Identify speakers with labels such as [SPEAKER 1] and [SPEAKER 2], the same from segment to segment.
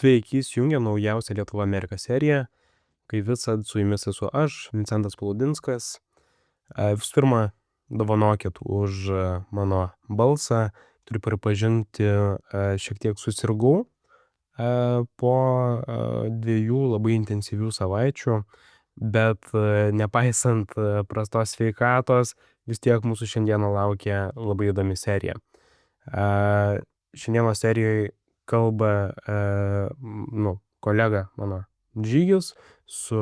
[SPEAKER 1] Sveiki, įsijungę Naujausią Lietuva Amerika seriją. Kaip visad su jumis esu aš, Žygimantas Pavilionis. Visų pirma, dovanokit už mano balsą. Turiu pripažinti, šiek tiek susirgau po 2 labai intensyvių savaičių, bet nepaisant prastos sveikatos, vis tiek mūsų šiandieną laukia labai įdomi serija. Šiandienos serijoje kalba kolega mano Žygis su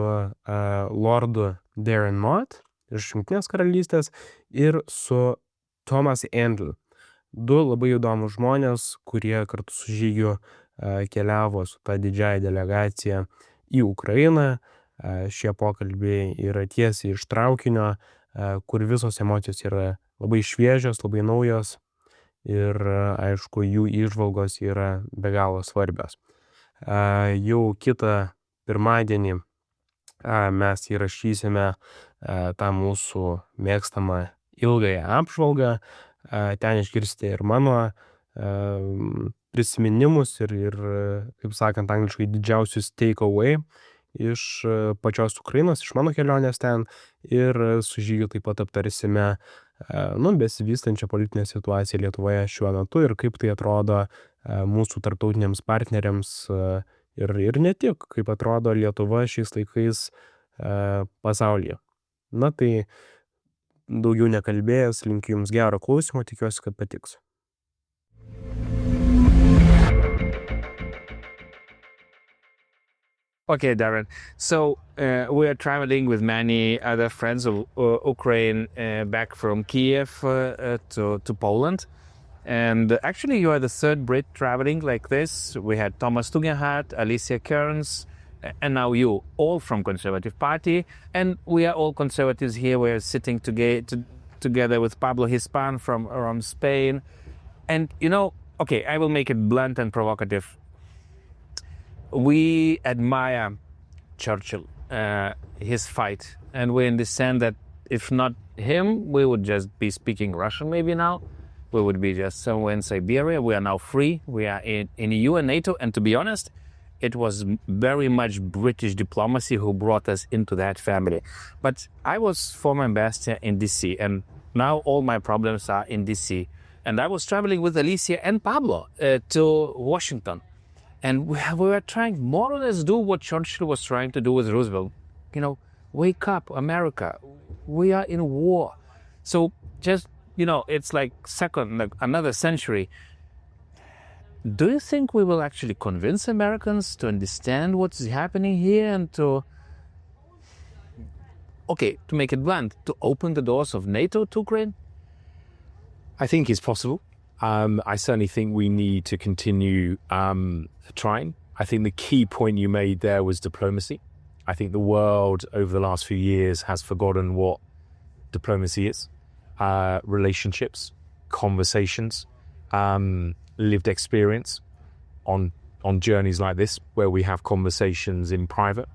[SPEAKER 1] lordu Darren Mott iš Jungtinės Karalystės ir su Thomas Erndl. 2 labai įdomus žmonės, kurie kartu su Žygiu keliavo su ta didžiąja delegacija į Ukrainą. Šie pokalbiai yra tiesiai iš traukinio, kur visos emocijos yra labai šviežios, labai naujos. Ir aišku, jų įžvalgos yra be galo svarbios. Jau kitą pirmadienį mes įrašysime tą mūsų mėgstamą ilgąją apžvalgą. Ten išgirsite ir mano prisiminimus ir kaip sakant angliškai, didžiausius take away iš pačios Ukrainos, iš mano kelionės ten. Ir su Žygiu taip pat aptarsime besivystančią politinę situaciją Lietuvoje šiuo metu ir kaip tai atrodo mūsų tarptautiniams partneriams ir ne tik, kaip atrodo Lietuva šiais laikais pasaulyje. Tai daugiau nekalbėjęs, linkiu jums gero klausymo, tikiuosi, kad patiks.
[SPEAKER 2] Okay, Darren. So we are traveling with many other friends of Ukraine back from Kyiv to Poland. And actually, you are the 3rd Brit traveling like this. We had Thomas Erndl, Alicia Kearns, and now you, all from Conservative Party. And we are all conservatives here. We are sitting together with Pablo Hispan from Spain. And, okay, I will make it blunt and provocative. We admire Churchill, his fight, and we understand that if not him, we would just be speaking Russian maybe now. We would be just somewhere in Siberia. We are now free. We are in EU and NATO, and to be honest, it was very much British diplomacy who brought us into that family. But I was former ambassador in DC, and now all my problems are in DC. And I was traveling with Alicia and Pablo to Washington. And we were trying more or less do what Churchill was trying to do with Roosevelt. Wake up, America. We are in war. So just, it's like another century. Do you think we will actually convince Americans to understand what's happening here and to make it blunt, to open the doors of NATO to Ukraine?
[SPEAKER 3] I think it's possible. I certainly think we need to continue trying. I think the key point you made there was diplomacy. I think the world over the last few years has forgotten what diplomacy is. Relationships, conversations, lived experience on journeys like this where we have conversations in private.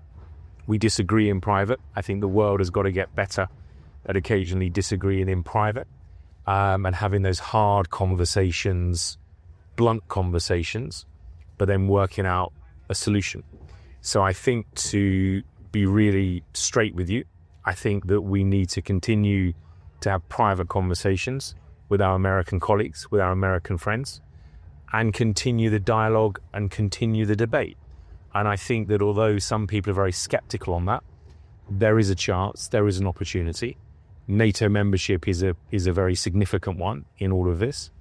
[SPEAKER 3] We disagree in private. I think the world has got to get better at occasionally disagreeing in private. And having those hard conversations, blunt conversations, but then working out a solution. So I think, to be really straight with you, I think that we need to continue to have private conversations with our American colleagues, with our American friends, and continue the dialogue and continue the debate. And I think that although some people are very skeptical on that, there is a chance, there is an opportunity. NATO membership is a very significant one in all of this,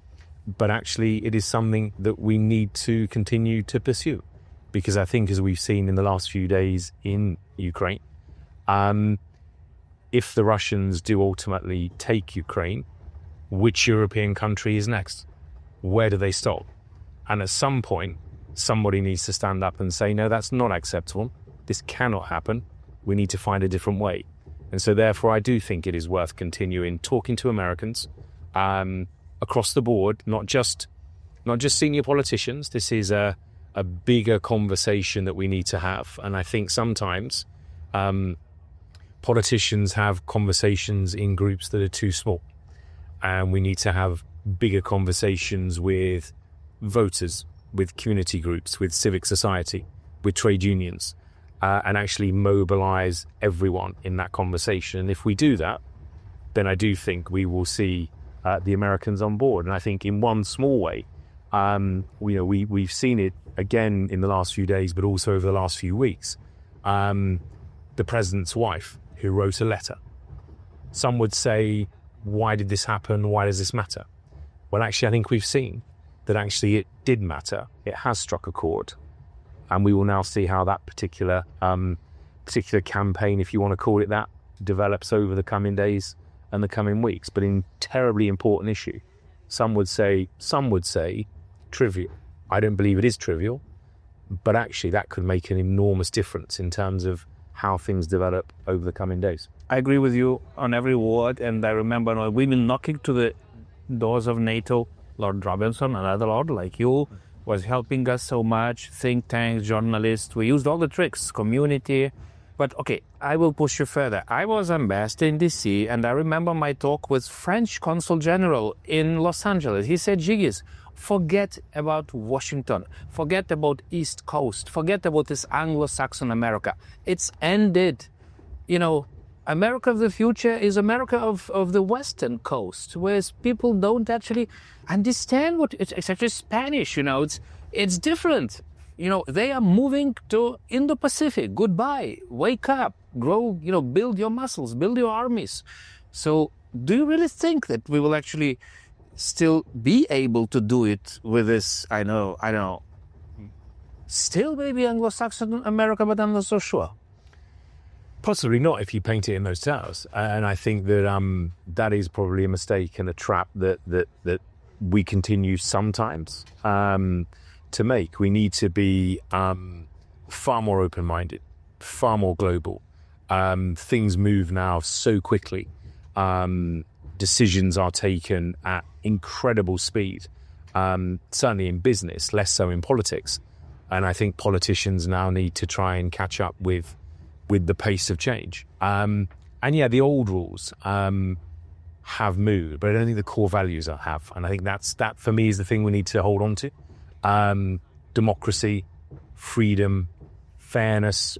[SPEAKER 3] but actually it is something that we need to continue to pursue, because I think, as we've seen in the last few days in Ukraine, if the Russians do ultimately take Ukraine, which European country is next? Where do they stop? And at some point, somebody needs to stand up and say, no, that's not acceptable. This cannot happen. We need to find a different way. And so therefore, I do think it is worth continuing talking to Americans across the board, not just senior politicians. This is a bigger conversation that we need to have. And I think sometimes politicians have conversations in groups that are too small. And we need to have bigger conversations with voters, with community groups, with civic society, with trade unions, and actually mobilize everyone in that conversation. And if we do that, then I do think we will see the Americans on board. And I think in one small way, we've seen it again in the last few days, but also over the last few weeks. The president's wife, who wrote a letter. Some would say, why did this happen? Why does this matter? Well, actually, I think we've seen that actually it did matter. It has struck a chord. And we will now see how that particular campaign, if you want to call it that, develops over the coming days and the coming weeks. But in terribly important issue, some would say trivial. I don't believe it is trivial, but actually that could make an enormous difference in terms of how things develop over the coming days.
[SPEAKER 2] I agree with you on every word, and I remember we've been knocking to the doors of NATO. Lord Robinson, another lord like you, was helping us so much, think tanks, journalists. We used all the tricks, community. But okay, I will push you further. I was ambassador in DC, and I remember my talk with French Consul General in Los Angeles. He said, Žygis, forget about Washington, forget about East Coast, forget about this Anglo-Saxon America. It's ended. America of the future is America of the Western coast, whereas people don't actually understand what it's actually Spanish. It's different. They are moving to Indo-Pacific. Goodbye. Wake up. Grow. Build your muscles. Build your armies. So, do you really think that we will actually still be able to do it with this? I know. Still maybe Anglo-Saxon America, but I'm not so sure.
[SPEAKER 3] Possibly not if you paint it in those terms. And I think that that is probably a mistake and a trap that we continue sometimes to make. We need to be far more open-minded, far more global. Things move now so quickly. Decisions are taken at incredible speed, certainly in business, less so in politics. And I think politicians now need to try and catch up with the pace of change. The old rules have moved, but I don't think the core values have. And I think that for me is the thing we need to hold on to. Democracy, freedom, fairness,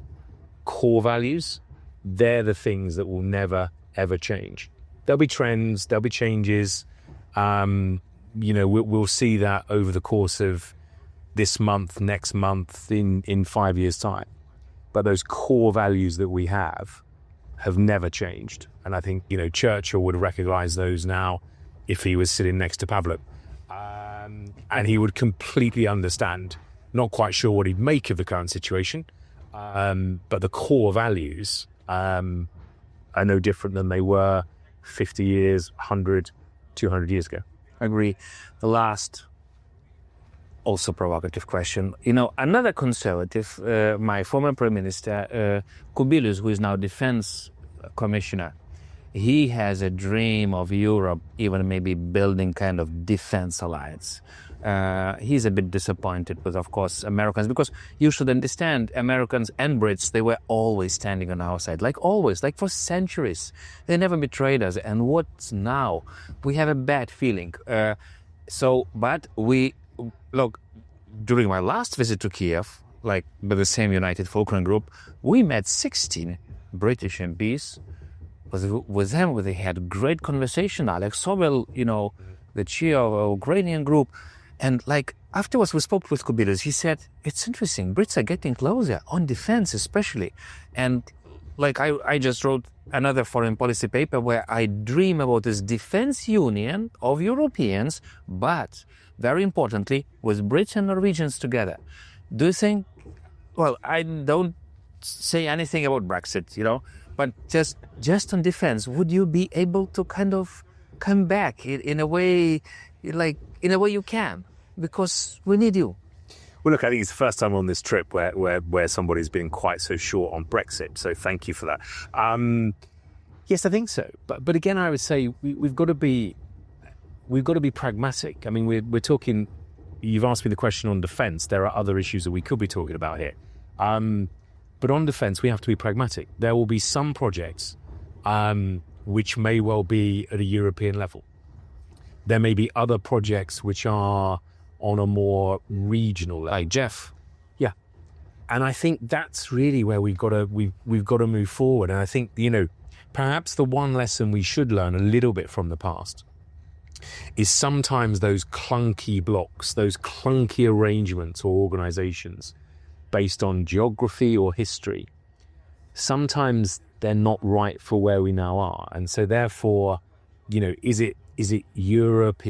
[SPEAKER 3] core values, they're the things that will never, ever change. There'll be trends, there'll be changes. We'll see that over the course of this month, next month, in 5 years' time. But those core values that we have never changed. And I think, Churchill would recognize those now if he was sitting next to Pavlo. And he would completely understand, not quite sure what he'd make of the current situation, but the core values are no different than they were 50 years, 100, 200 years ago.
[SPEAKER 2] I agree. The last also provocative question. Another conservative, my former Prime Minister, Kubilius, who is now Defense Commissioner, he has a dream of Europe, even maybe building kind of defense alliance. He's a bit disappointed with, of course, Americans, because you should understand, Americans and Brits, they were always standing on our side, like always, like for centuries. They never betrayed us. And what's now? We have a bad feeling. But look, during my last visit to Kyiv, like with the same United Falkland Group, we met 16 British MPs. With them, they had great conversation. Alex Sobel, the chair of our Ukrainian group. And afterwards we spoke with Kubilius. He said, it's interesting, Brits are getting closer, on defense especially. And I just wrote another foreign policy paper where I dream about this defense union of Europeans, but very importantly, with Brits and Norwegians together. Do you think, I don't say anything about Brexit, but just on defense, would you be able to kind of come back in a way, you can? Because we need you.
[SPEAKER 3] Well, look, I think it's the first time on this trip where somebody's been quite so short on Brexit. So thank you for that. Yes, I think so. But again, I would say we've got to be pragmatic. I mean, we're talking. You've asked me the question on defence. There are other issues that we could be talking about here. But on defence, we have to be pragmatic. There will be some projects which may well be at a European level. There may be other projects which are on a more regional level.
[SPEAKER 2] Like Jeff.
[SPEAKER 3] Yeah. And I think that's really where we've got to move forward. And I think, perhaps the one lesson we should learn a little bit from the past is sometimes those clunky blocks, those clunky arrangements or organizations based on geography or history, sometimes they're not right for where we now are. And so therefore, is it Europe?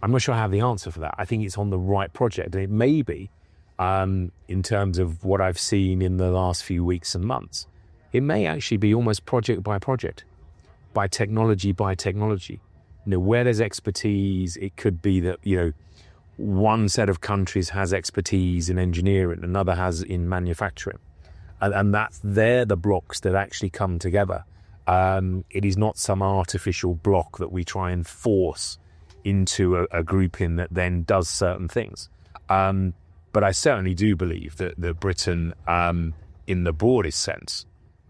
[SPEAKER 3] I'm not sure I have the answer for that. I think it's on the right project. And it may be, in terms of what I've seen in the last few weeks and months, it may actually be almost project by project, by technology. Where there's expertise, it could be that, one set of countries has expertise in engineering, another has in manufacturing. And they're the blocks that actually come together. It is not some artificial block that we try and force into a grouping that then does certain things. But I certainly do believe that Britain, in the broadest sense,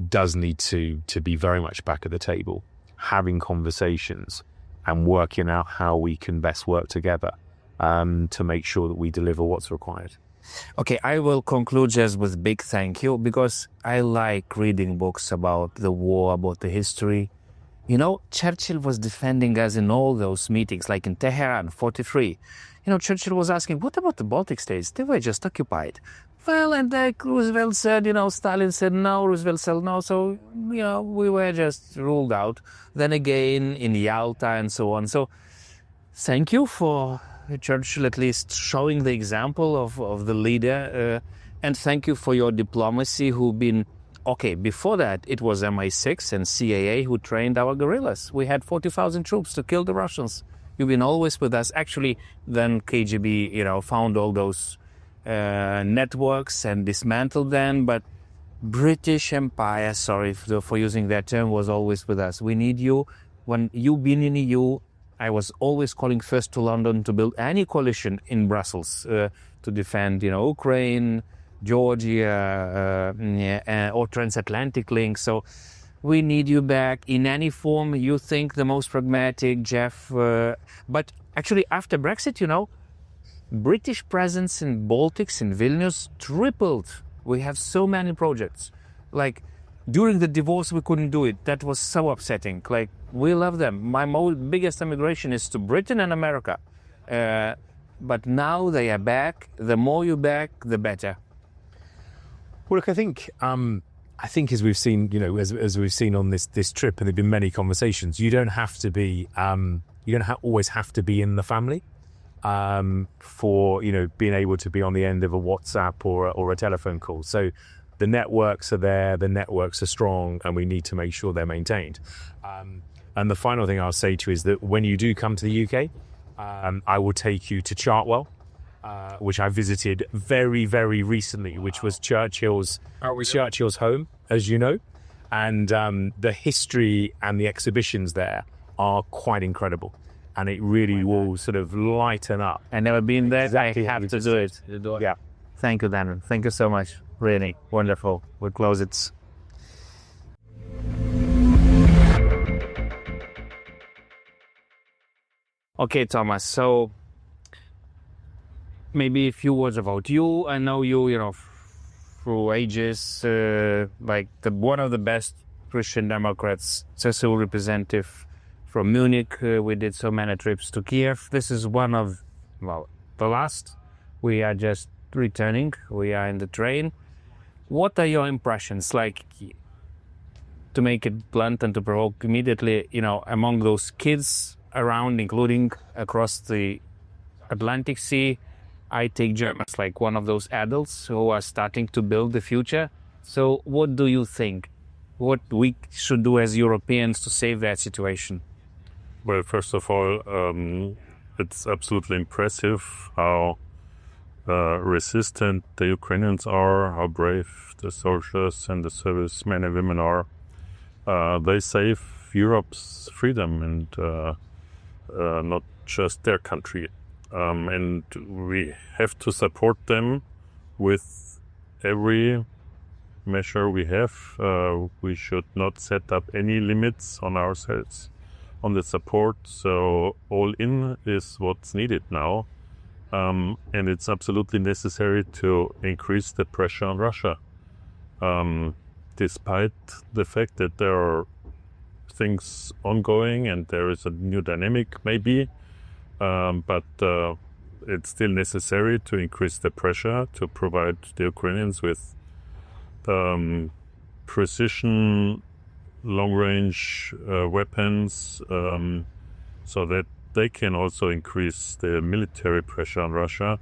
[SPEAKER 3] does need to be very much back at the table, having conversations and working out how we can best work together to make sure that we deliver what's required.
[SPEAKER 2] Okay, I will conclude just with big thank you, because I like reading books about the war, about the history. Churchill was defending us in all those meetings, like in Tehran, 43. Churchill was asking, what about the Baltic states? They were just occupied. Well, and Roosevelt said, Stalin said no, Roosevelt said no, so, we were just ruled out. Then again, in Yalta and so on. So, thank you for Churchill at least showing the example of the leader. And thank you for your diplomacy before that, it was MI6 and CIA who trained our guerrillas. We had 40,000 troops to kill the Russians. You've been always with us. Actually, then KGB, found all those networks and dismantled them, but British Empire, sorry for using that term, was always with us. We need you. When you've been in EU, I was always calling first to London to build any coalition in Brussels to defend, Ukraine, Georgia, or transatlantic links. So we need you back in any form you think the most pragmatic, Jeff. But actually, after Brexit, British presence in Baltics, in Vilnius, tripled. We have so many projects. Like, during the divorce, we couldn't do it. That was so upsetting. Like, we love them. My biggest immigration is to Britain and America. But now they are back. The more you back, the better.
[SPEAKER 3] Well, look, I think as we've seen, as we've seen on this trip, and there've been many conversations, you don't have to be, always have to be in the family for, being able to be on the end of a WhatsApp or a telephone call. So the networks are there, the networks are strong, and we need to make sure they're maintained. And the final thing I'll say to you is that when you do come to the UK, I will take you to Chartwell, which I visited very, very recently, which was Churchill's home, as you know. And the history and the exhibitions there are quite incredible. And it really will sort of lighten up.
[SPEAKER 2] I've never been there.
[SPEAKER 3] Exactly.
[SPEAKER 2] I have to do it.
[SPEAKER 3] Yeah.
[SPEAKER 2] Thank you, Darren. Thank you so much. Really wonderful. We'll close it. Okay, Thomas. So maybe a few words about you. I know you, through ages, one of the best Christian Democrats, CSU representative from Munich. We did so many trips to Kyiv. This is one of, the last. We are just returning. We are in the train. What are your impressions? Like, to make it blunt and to provoke immediately, among those kids around, including across the Atlantic Sea, I take Germans like one of those adults who are starting to build the future. So what do you think? What we should do as Europeans to save that situation?
[SPEAKER 4] Well, first of all, it's absolutely impressive how resistant the Ukrainians are, how brave the soldiers and the servicemen and women are. They save Europe's freedom and not just their country. And we have to support them with every measure we have. We should not set up any limits on ourselves on the support. So all in is what's needed now. and it's absolutely necessary to increase the pressure on Russia, despite the fact that there are things ongoing and there is a new dynamic maybe, but it's still necessary to increase the pressure to provide the Ukrainians with precision, long-range weapons, so that they can also increase the military pressure on Russia.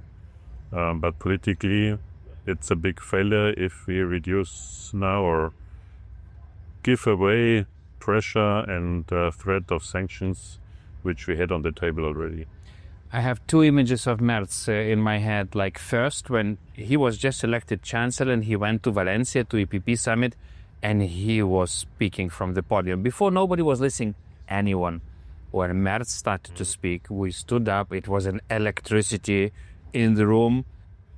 [SPEAKER 4] But politically, it's a big failure if we reduce now or give away pressure and threat of sanctions, which we had on the table already.
[SPEAKER 2] I have two images of Merz in my head. Like first, when he was just elected chancellor and he went to Valencia to EPP summit and he was speaking from the podium. Before, nobody was listening, anyone. When Merz started to speak, we stood up. It was an electricity in the room.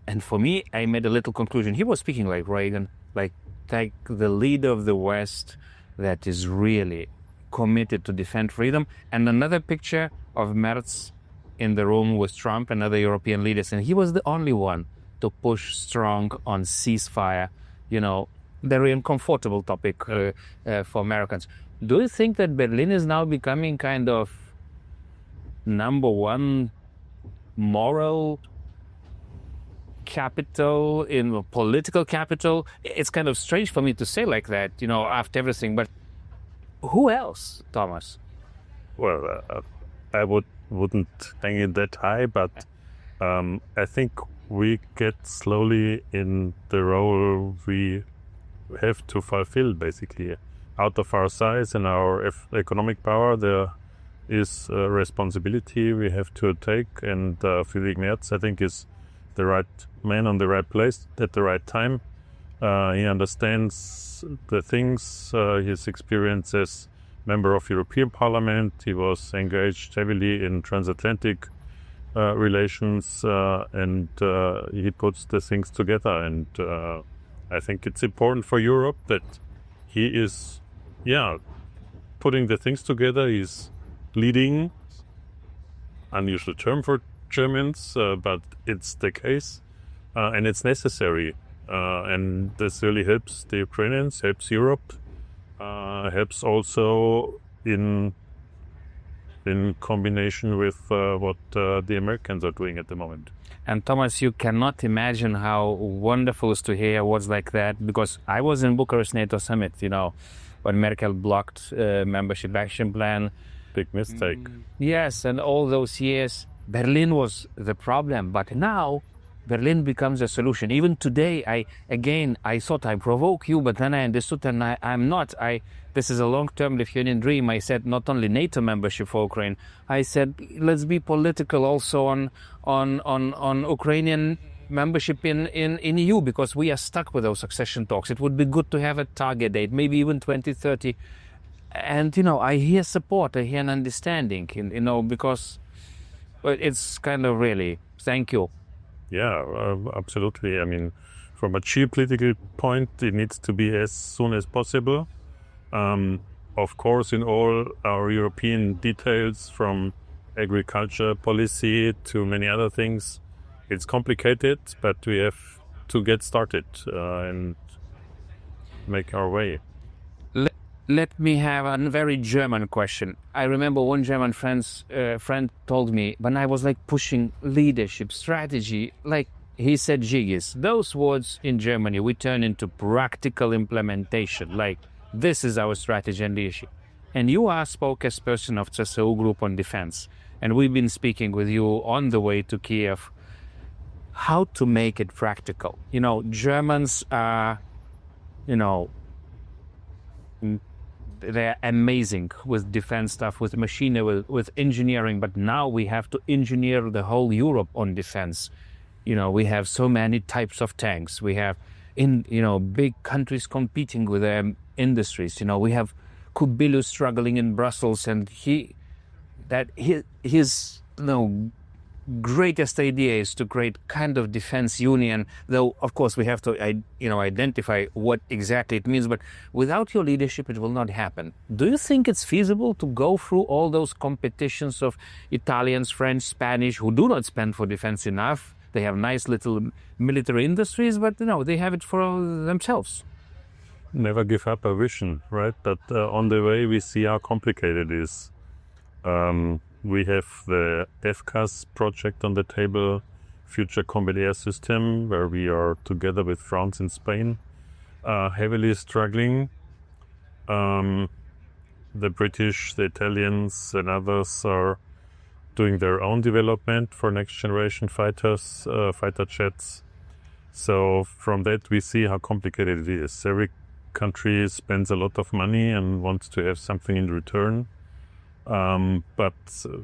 [SPEAKER 2] And for me, I made a little conclusion. He was speaking like Reagan, like the leader of the West that is really committed to defend freedom. And another picture of Merz in the room with Trump and other European leaders. And he was the only one to push strong on ceasefire, very uncomfortable topic for Americans. Do you think that Berlin is now becoming kind of number one moral capital, in political capital? It's kind of strange for me to say like that, after everything, but who else, Thomas?
[SPEAKER 4] Well, I wouldn't hang it that high, but I think we get slowly in the role we have to fulfill, basically. Out of our size and our economic power, there is a responsibility we have to take, and Friedrich Merz, I think, is the right man on the right place at the right time. He understands the things, his experience as member of European Parliament. He was engaged heavily in transatlantic relations, and he puts the things together. And I think it's important for Europe that he is, putting the things together. He's leading. Unusual term for Germans, but it's the case, and it's necessary. And this really helps the Ukrainians, helps Europe, helps also in combination with what the Americans are doing at the moment.
[SPEAKER 2] And Thomas, you cannot imagine how wonderful it is to hear words like that, because I was in Bucharest NATO summit, when Merkel blocked membership action plan.
[SPEAKER 4] Big mistake.
[SPEAKER 2] Yes, and all those years, Berlin was the problem, but now Berlin becomes a solution. Even today, I thought I provoke you, but then I understood, and I'm not. This is a long-term Lithuanian dream. I said not only NATO membership for Ukraine. I said let's be political also on Ukrainian membership in EU, because we are stuck with those accession talks. It would be good to have a target date, maybe even 2030. And I hear support, I hear an understanding, because it's kind of really thank you.
[SPEAKER 4] Yeah, absolutely. I mean, from a geopolitical point, it needs to be as soon as possible. Of course, in all our European details, from agriculture policy to many other things, it's complicated, but we have to get started and make our way.
[SPEAKER 2] Let me have a very German question. I remember one German friend told me when I was pushing leadership strategy, he said, Žygis, those words in Germany we turn into practical implementation. This is our strategy and leadership. And you are spokesperson of CSU Group on Defense, and we've been speaking with you on the way to Kiev. How to make it practical? Germans are, they're amazing with defense stuff, with machinery, with engineering, but now we have to engineer the whole Europe on defense. We have so many types of tanks. We have big countries competing with their industries. We have Kubilius struggling in Brussels, and his greatest idea is to create kind of defense union, though of course we have to identify what exactly it means, but without your leadership it will not happen. Do you think it's feasible to go through all those competitions of Italians, French, Spanish, who do not spend for defense enough? They have nice little military industries, but they have it for themselves.
[SPEAKER 4] Never give up a vision, right? But on the way we see how complicated it is. We have the FCAS project on the table, Future Combat Air System, where we are together with France and Spain, heavily struggling. The British, the Italians and others are doing their own development for next generation fighters, fighter jets. So from that we see how complicated it is. Every country spends a lot of money and wants to have something in return. But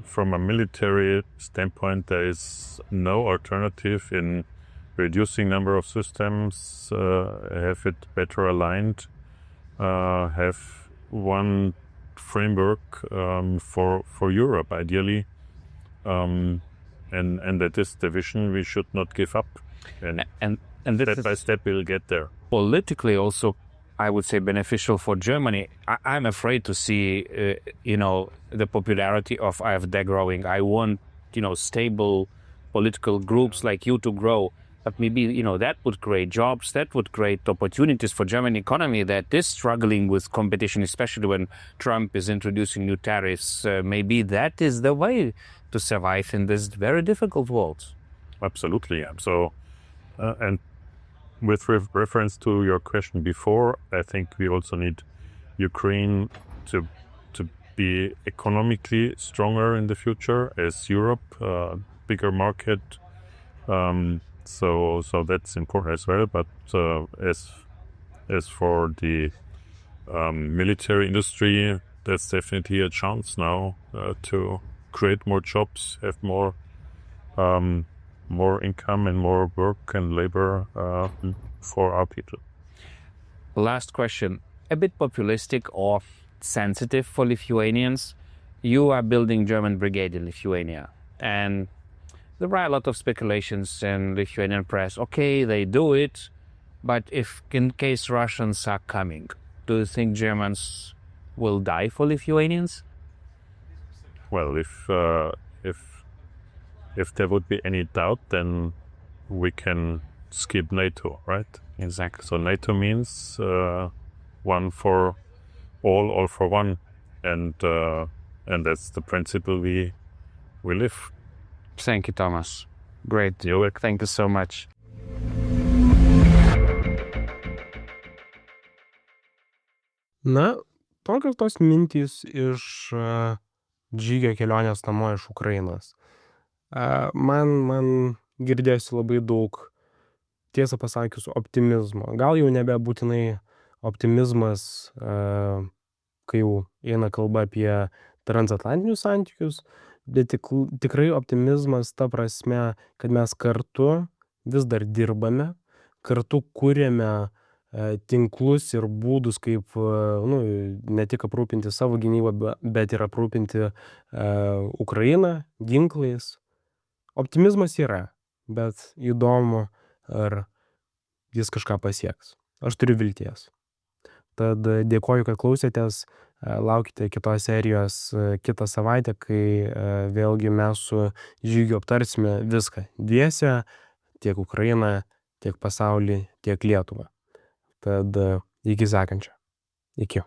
[SPEAKER 4] from a military standpoint, there is no alternative in reducing number of systems, have it better aligned, have one framework for Europe, ideally, and that is the vision we should not give up. And step by step we'll get there.
[SPEAKER 2] Politically also, I would say beneficial for Germany. I'm afraid to see, the popularity of AfD growing. I want, stable political groups like you to grow. But maybe, that would create jobs, that would create opportunities for German economy that is struggling with competition, especially when Trump is introducing new tariffs. Maybe that is the way to survive in this very difficult world.
[SPEAKER 4] Absolutely, yeah. So, and with reference to your question before, I think we also need Ukraine to be economically stronger in the future as Europe, bigger market. So that's important as well. But as for the military industry, that's definitely a chance now to create more jobs, have more income and more work and labor for our people.
[SPEAKER 2] Last question, a bit populistic or sensitive for Lithuanians. You are building German brigade in Lithuania, and there are a lot of speculations in Lithuanian press. Okay, they do it, but if in case Russians are coming, do you think Germans will die for Lithuanians?
[SPEAKER 4] Well, if there would be any doubt, then we can skip NATO, right?
[SPEAKER 2] Exactly.
[SPEAKER 4] So NATO means one for all for one, and that's the principle we live.
[SPEAKER 2] Thank you, Thomas. Great.
[SPEAKER 4] You're welcome.
[SPEAKER 2] Thank you so much.
[SPEAKER 1] Na, tokios tos mintys iš žygio kelionės namo iš Ukrainos. Man girdėsi labai daug, tiesą pasakius, optimizmo. Gal jau nebebūtinai optimizmas, kai jau eina kalba apie transatlantinius santykius, bet tikrai optimizmas ta prasme, kad mes kartu vis dar dirbame, kartu kuriame tinklus ir būdus, kaip ne tik aprūpinti savo gynybą, bet ir aprūpinti Ukrainą ginklais. Optimizmas yra, bet įdomu, ar jis kažką pasieks. Aš turiu vilties. Tad dėkoju, kad klausėtės. Laukite kitos serijos kitą savaitę, kai vėlgi mes su Žygiu aptarsime viską. Dviese, tiek Ukrainą, tiek pasaulį, tiek Lietuvą. Tad iki sekančio. Iki.